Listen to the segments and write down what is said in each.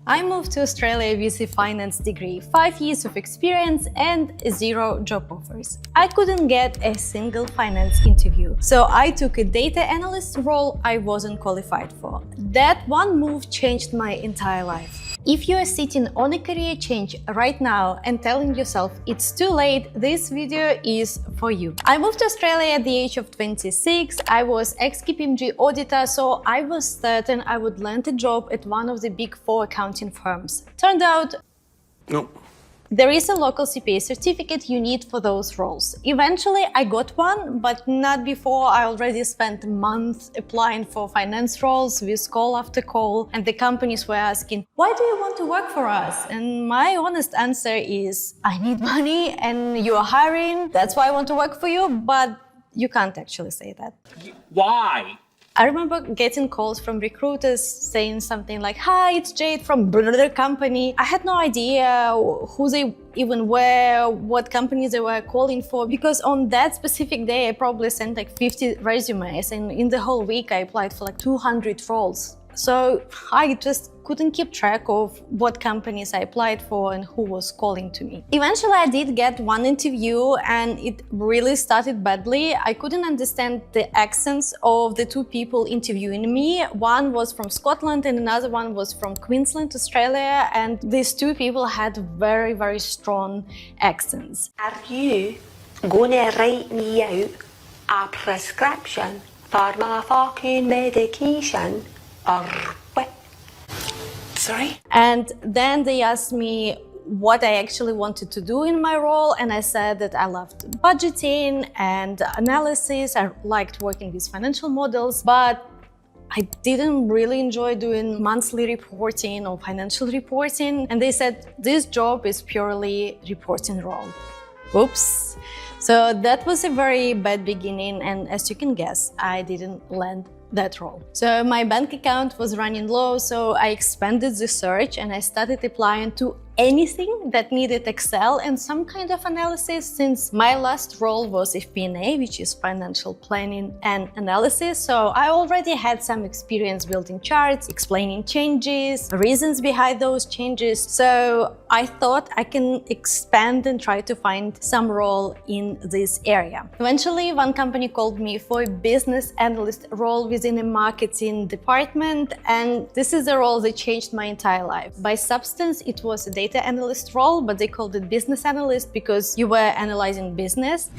I moved to Australia with a finance degree, 5 years of experience and 0 job offers. I couldn't get a single finance interview, so I took a data analyst role I wasn't qualified for. That one move changed my entire life. If you are sitting on a career change right now and telling yourself it's too late, this video is for you. I moved to Australia at the age of 26. I was ex-KPMG auditor, so I was certain I would land a job at one of the big 4 accounting firms. Turned out, no. There is a local CPA certificate you need for those roles. Eventually, I got one, but not before I already spent months applying for finance roles with call after call, and the companies were asking, "Why do you want to work for us?" And my honest answer is, I need money and you are hiring, that's why I want to work for you, but you can't actually say that. Why? I remember getting calls from recruiters saying something like, "Hi, it's Jade from another company." I had no idea who they even were, what companies they were calling for, because on that specific day I probably sent like 50 resumes, and in the whole week I applied for like 200 roles. So I just couldn't keep track of what companies I applied for and who was calling to me. Eventually I did get one interview and it really started badly. I couldn't understand the accents of the 2 people interviewing me. One was from Scotland and another one was from Queensland, Australia, and these 2 people had very, very strong accents. Are you gonna write me out a prescription for my fucking medication? Or what? Sorry? And then they asked me what I actually wanted to do in my role, and I said that I loved budgeting and analysis. I liked working with financial models, but I didn't really enjoy doing monthly reporting or financial reporting. And they said, this job is purely reporting role. Oops. So that was a very bad beginning, and as you can guess, I didn't land that role. So my bank account was running low, so I expanded the search and I started applying to anything that needed Excel and some kind of analysis, since my last role was FP&A, which is financial planning and analysis. So I already had some experience building charts, explaining changes, reasons behind those changes. So I thought I can expand and try to find some role in this area. Eventually, one company called me for a business analyst role within a marketing department, and this is a role that changed my entire life. By substance, it was a data analyst role, but they called it business analyst because you were analyzing business.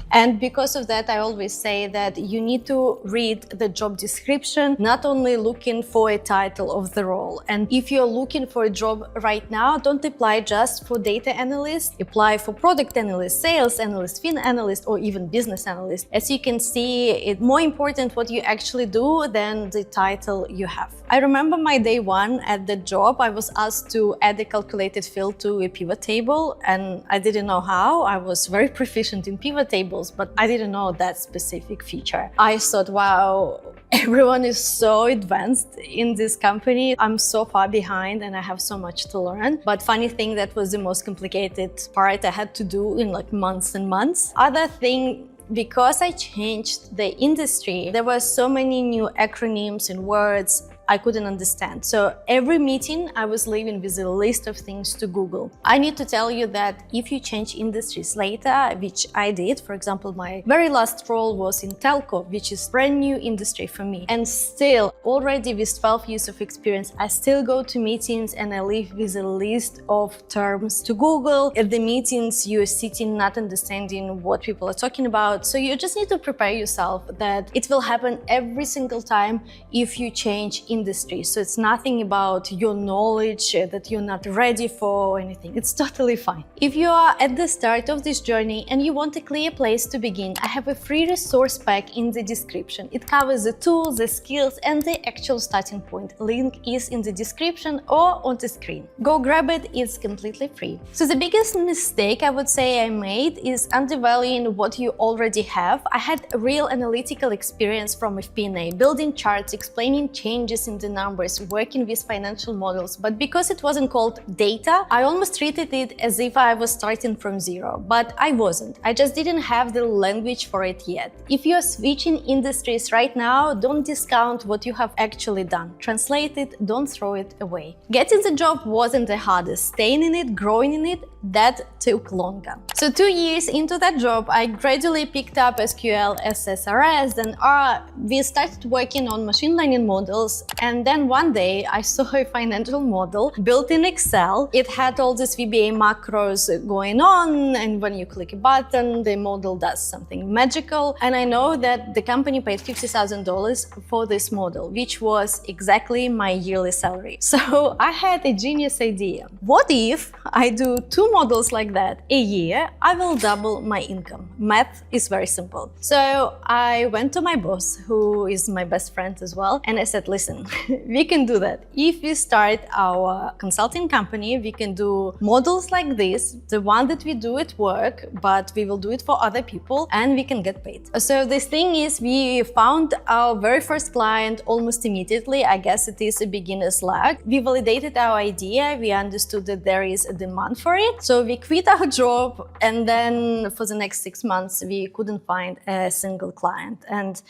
And because of that, I always say that you need to read the job description, not only looking for a title of the role. And if you're looking for a job right now, don't apply just for data analyst, apply for product analyst, sales analyst, fin analyst, or even business analyst. As you can see, it's more important what you actually do than the title you have. I remember my day 1 at the job. I was asked to add a calculated field to a pivot table, and I didn't know how. I was very proficient in pivot tables, but I didn't know that specific feature. I thought, wow, everyone is so advanced in this company. I'm so far behind and I have so much to learn. But funny thing, that was the most complicated part I had to do in like months and months. Other thing, because I changed the industry, there were so many new acronyms and words I couldn't understand. So every meeting I was leaving with a list of things to Google. I need to tell you that if you change industries later, which I did, for example, my very last role was in telco, which is brand new industry for me. And still, already with 12 years of experience, I still go to meetings and I leave with a list of terms to Google. At the meetings, you're sitting not understanding what people are talking about. So you just need to prepare yourself that it will happen every single time if you change industry. So it's nothing about your knowledge that you're not ready for or anything. It's totally fine. If you are at the start of this journey and you want a clear place to begin, I have a free resource pack in the description. It covers the tools, the skills, and the actual starting point. Link is in the description or on the screen. Go grab it, it's completely free. So the biggest mistake I would say I made is undervaluing what you already have. I had a real analytical experience from FP&A, building charts, explaining changes in the numbers, working with financial models, but because it wasn't called data, I almost treated it as if I was starting from zero, but I wasn't. I just didn't have the language for it yet. If you're switching industries right now, don't discount what you have actually done. Translate it, don't throw it away. Getting the job wasn't the hardest. Staying in it, growing in it, that took longer. So 2 years into that job, I gradually picked up SQL, SSRS, then R. We started working on machine learning models, and then one day I saw a financial model built in Excel. It had all these VBA macros going on, and when you click a button, the model does something magical. And I know that the company paid $50,000 for this model, which was exactly my yearly salary. So I had a genius idea. What if I do 2 models like that a year? I will double my income. Math is very simple. So I went to my boss, who is my best friend as well, and I said, listen, we can do that. If we start our consulting company, we can do models like this, the one that we do at work, but we will do it for other people and we can get paid. So this thing is, we found our very first client almost immediately. I guess it is a beginner's luck. We validated our idea. We understood that there is a demand for it. So we quit our job, and then for the next 6 months, we couldn't find a single client. And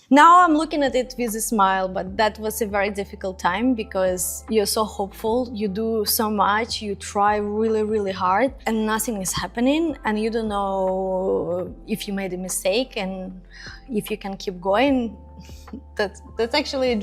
now I'm looking at it with a smile, but that was a very difficult time because you're so hopeful, you do so much, you try really, really hard, and nothing is happening, and you don't know if you made a mistake and if you can keep going. That's actually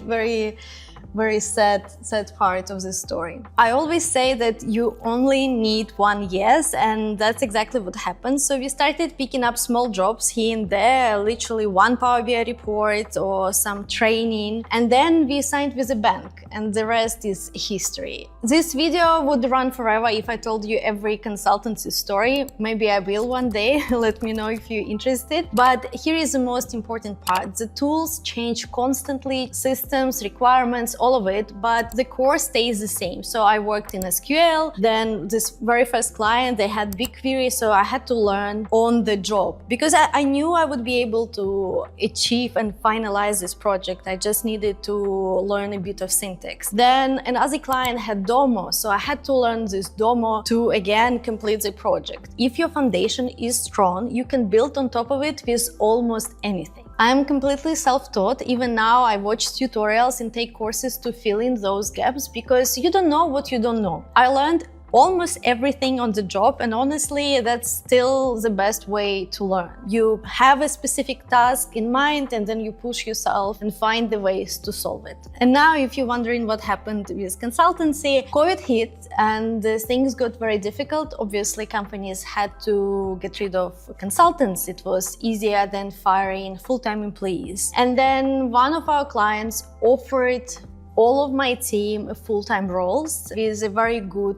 very sad part of this story. I always say that you only need one yes, and that's exactly what happened. So we started picking up small jobs here and there, literally one Power BI report or some training, and then we signed with a bank, and the rest is history. This video would run forever if I told you every consultancy story. Maybe I will one day. Let me know if you're interested. But here is the most important part. The tools change constantly, systems, requirements, all of it, but the core stays the same. So I worked in SQL, then this very first client, they had BigQuery, so I had to learn on the job because I knew I would be able to achieve and finalize this project. I just needed to learn a bit of syntax. Then another client had Domo, so I had to learn this Domo to again complete the project. If your foundation is strong, you can build on top of it with almost anything. I'm completely self-taught. Even now I watch tutorials and take courses to fill in those gaps because you don't know what you don't know. I learned almost everything on the job, and honestly, that's still the best way to learn. You have a specific task in mind and then you push yourself and find the ways to solve it. And now, if you're wondering what happened with consultancy, COVID hit and things got very difficult. Obviously, companies had to get rid of consultants. It was easier than firing full-time employees. And then one of our clients offered all of my team full-time roles with a very good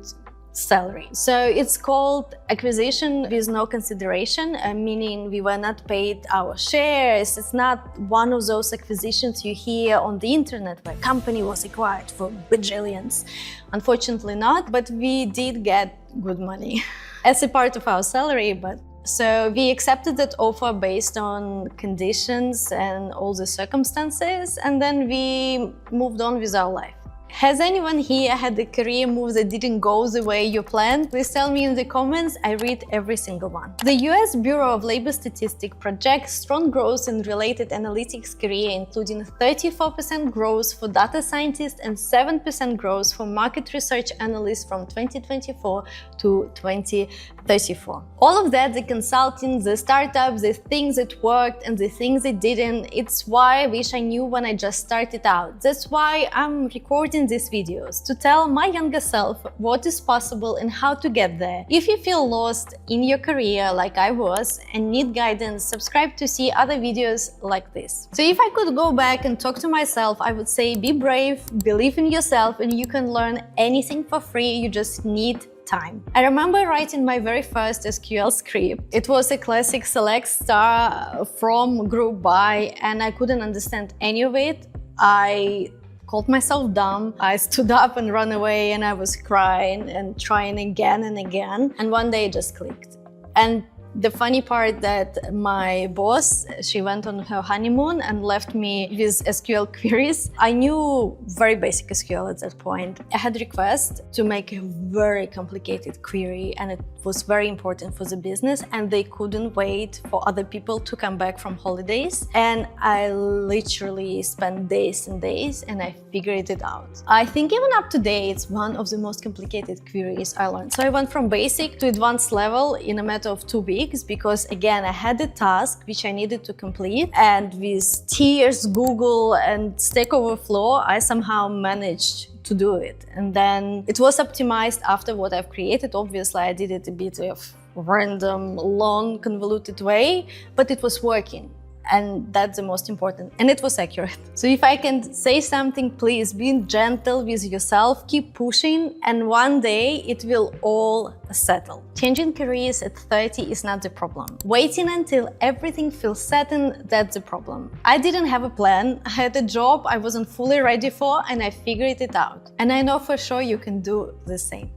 salary. So it's called acquisition with no consideration, meaning we were not paid our shares. It's not one of those acquisitions you hear on the internet where company was acquired for bajillions. Unfortunately not, but we did get good money as a part of our salary. But so we accepted that offer based on conditions and all the circumstances, and then we moved on with our life. Has anyone here had a career move that didn't go the way you planned? Please tell me in the comments. I read every single one. The US Bureau of Labor Statistics projects strong growth in related analytics career, including 34% growth for data scientists and 7% growth for market research analysts from 2024 to 2034. All of that, the consulting, the startups, the things that worked and the things that didn't, it's why I wish I knew when I just started out. That's why I'm recording these videos, to tell my younger self what is possible and how to get there. If you feel lost in your career like I was and need guidance, subscribe to see other videos like this. So if I could go back and talk to myself, I would say be brave, believe in yourself, and you can learn anything for free. You just need time. I remember writing my very first SQL script. It was a classic select star from group by, and I couldn't understand any of it. I called myself dumb. I stood up and ran away, and I was crying and trying again and again. And one day it just clicked. And The funny part that my boss, she went on her honeymoon and left me with SQL queries. I knew very basic SQL at that point. I had a request to make a very complicated query, and it was very important for the business, and they couldn't wait for other people to come back from holidays. And I literally spent days and days, and I figured it out. I think even up to date, it's one of the most complicated queries I learned. So I went from basic to advanced level in a matter of 2 weeks, because again, I had a task which I needed to complete, and with tears, Google and Stack Overflow, I somehow managed to do it. And then it was optimized after what I've created. Obviously, I did it a bit of random, long, convoluted way, but it was working. And that's the most important. And it was accurate. So if I can say something, please be gentle with yourself, keep pushing, and one day it will all settle. Changing careers at 30 is not the problem. Waiting until everything feels certain, that's the problem. I didn't have a plan. I had a job I wasn't fully ready for, and I figured it out. And I know for sure you can do the same.